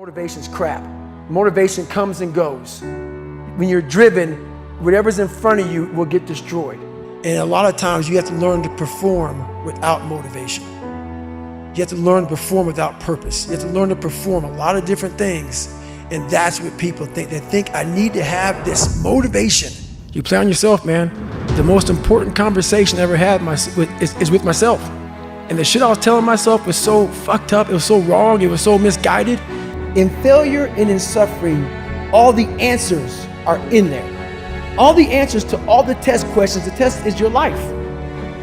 Motivation's crap. Motivation comes and goes. When you're driven, whatever's in front of you will get destroyed. And a lot of times you have to learn to perform without motivation. You have to learn to perform without purpose. You have to learn to perform a lot of different things. And that's what people think. They think I need to have this motivation. You play on yourself, man. The most important conversation I ever had is with myself. And the shit I was telling myself was so fucked up, it was so wrong, it was so misguided. In failure and in suffering, all the answers are in there. All the answers to all the test questions. The test is your life.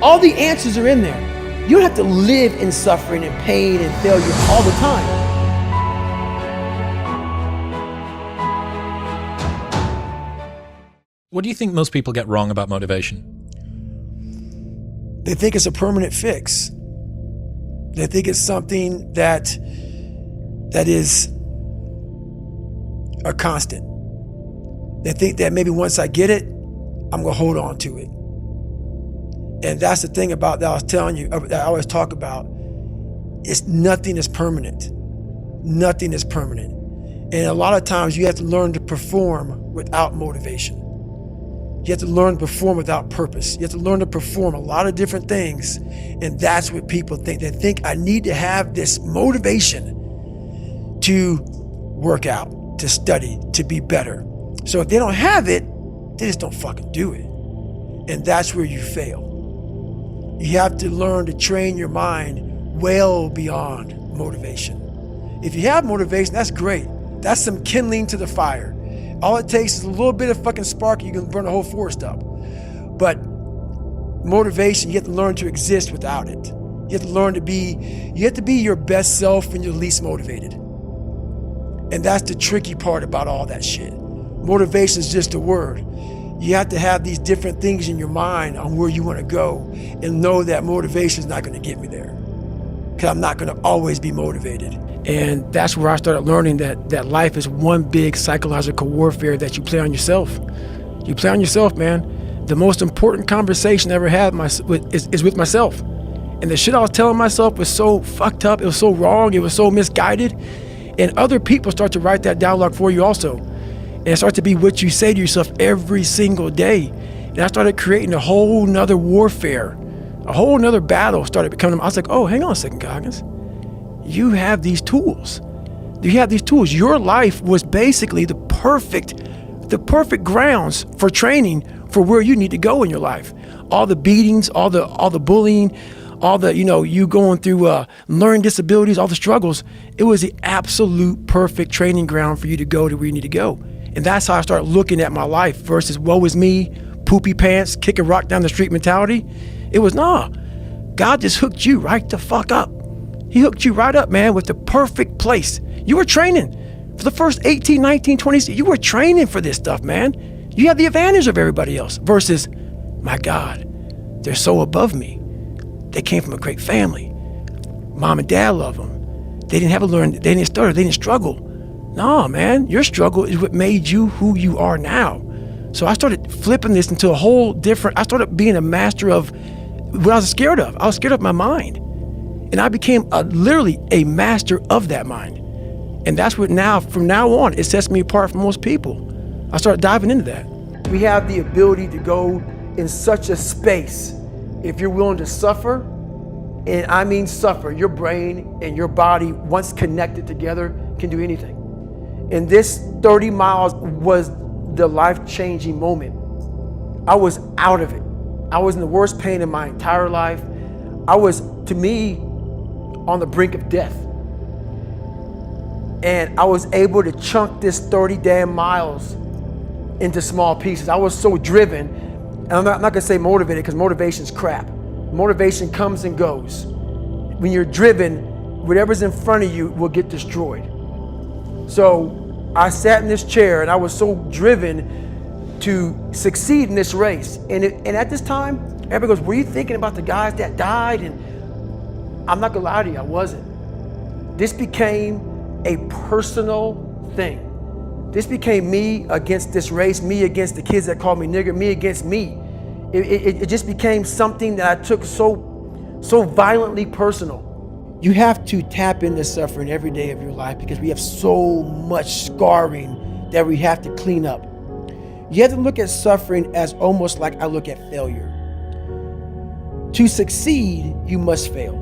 All the answers are in there. You don't have to live in suffering and pain and failure all the time. What do you think most people get wrong about motivation? They think it's a permanent fix. They think it's something that is a constant. They think that maybe once I get it, I'm gonna hold on to it. And that's the thing about that I was telling you, that I always talk about, is nothing is permanent. Nothing is permanent. And a lot of times you have to learn to perform without motivation. You have to learn to perform without purpose. You have to learn to perform a lot of different things. And that's what people think. They think I need to have this motivation to work out, to study, to be better. So if they don't have it, they just don't fucking do it. And that's where you fail. You have to learn to train your mind well beyond motivation. If you have motivation, that's great. That's some kindling to the fire. All it takes is a little bit of fucking spark, you can burn the whole forest up. But motivation, you have to learn to exist without it. You have to be your best self when you're least motivated. And that's the tricky part about all that shit. Motivation is just a word. You have to have these different things in your mind on where you want to go and know that motivation is not going to get me there. Because I'm not going to always be motivated. And that's where I started learning that life is one big psychological warfare that you play on yourself. You play on yourself, man. The most important conversation I ever had is with myself. And the shit I was telling myself was so fucked up, it was so wrong, it was so misguided. And other people start to write that dialogue for you also. And it starts to be what you say to yourself every single day. And I started creating a whole nother warfare, a whole nother battle started becoming. I was like, oh, hang on a second, Goggins. You have these tools. You have these tools. Your life was basically the perfect grounds for training for where you need to go in your life. All the beatings, all the bullying, all the, you going through learning disabilities, all the struggles. It was the absolute perfect training ground for you to go to where you need to go. And that's how I started looking at my life versus woe is me, poopy pants, kick a rock down the street mentality. It was, God just hooked you right the fuck up. He hooked you right up, man, with the perfect place. You were training for the first 18, 19, 20, you were training for this stuff, man. You have the advantage of everybody else versus, my God, they're so above me. They came from a great family. Mom and dad love them. They didn't stutter, they didn't struggle. No, man, your struggle is what made you who you are now. So I started flipping this into I started being a master of what I was scared of. I was scared of my mind. And I became literally a master of that mind. And that's what from now on, it sets me apart from most people. I started diving into that. We have the ability to go in such a space if you're willing to suffer, and I mean suffer. Your brain and your body, once connected together, can do anything. And this 30 miles was the life-changing moment. I was out of it. I was in the worst pain in my entire life. I was, to me, on the brink of death. And I was able to chunk this 30 damn miles into small pieces. I was so driven, and I'm not gonna say motivated because motivation's crap. Motivation comes and goes. When you're driven, whatever's in front of you will get destroyed. So I sat in this chair and I was so driven to succeed in this race. And at this time, everybody goes, were you thinking about the guys that died? And I'm not gonna lie to you, I wasn't. This became a personal thing. This became me against this race, me against the kids that called me nigger, me against me. It just became something that I took so violently personal. You have to tap into suffering every day of your life because we have so much scarring that we have to clean up. You have to look at suffering as almost like I look at failure. To succeed, you must fail.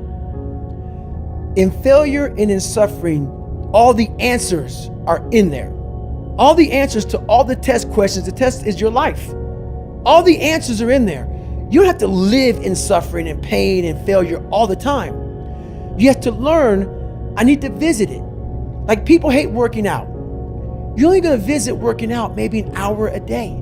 In failure and in suffering, all the answers are in there. All the answers to all the test questions. The test is your life. All the answers are in there. You don't have to live in suffering and pain and failure all the time. You have to learn, I need to visit it. Like people hate working out. You're only gonna visit working out maybe an hour a day.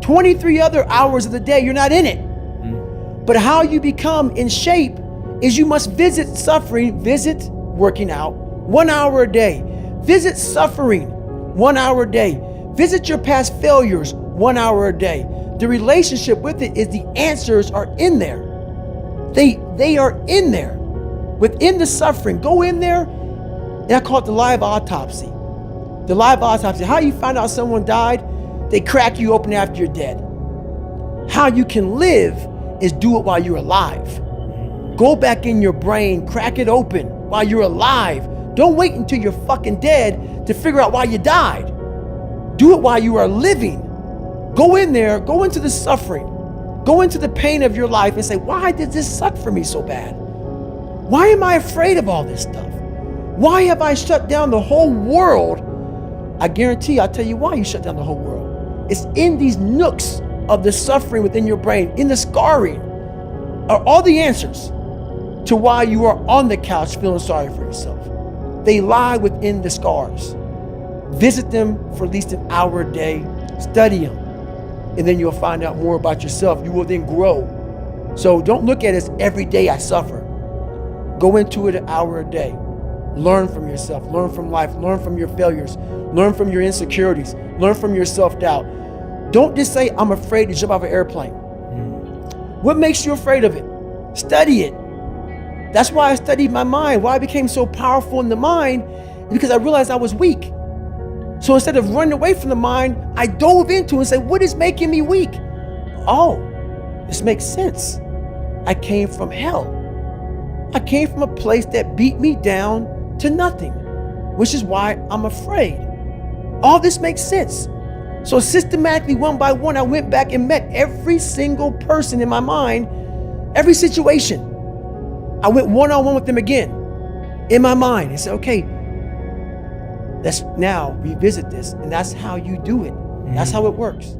23 other hours of the day, you're not in it. But how you become in shape is you must visit suffering, visit working out 1 hour a day. Visit suffering 1 hour a day. Visit your past failures 1 hour a day. The relationship with it is the answers are in there. They are in there. Within the suffering, go in there, and I call it the live autopsy. The live autopsy. How you find out someone died? They crack you open after you're dead. How you can live is do it while you're alive. Go back in your brain, crack it open while you're alive. Don't wait until you're fucking dead to figure out why you died. Do it while you are living. Go in there, go into the suffering, go into the pain of your life and say, why did this suck for me so bad? Why am I afraid of all this stuff? Why have I shut down the whole world? I guarantee I'll tell you why you shut down the whole world. It's in these nooks of the suffering within your brain, in the scarring, are all the answers to why you are on the couch feeling sorry for yourself. They lie within the scars. Visit them for at least an hour a day, study them, and then you'll find out more about yourself. You will then grow. So don't look at it as every day I suffer. Go into it an hour a day. Learn from yourself, learn from life, learn from your failures, learn from your insecurities, learn from your self-doubt. Don't just say, I'm afraid to jump off an airplane. What makes you afraid of it? Study it. That's why I studied my mind. Why I became so powerful in the mind, because I realized I was weak. So instead of running away from the mind, I dove into it and said, what is making me weak? Oh, this makes sense. I came from hell. I came from a place that beat me down to nothing, which is why I'm afraid. All this makes sense. So systematically, one by one, I went back and met every single person in my mind, every situation. I went one-on-one with them again in my mind and said, okay, let's now revisit this. And that's how you do it. That's how it works.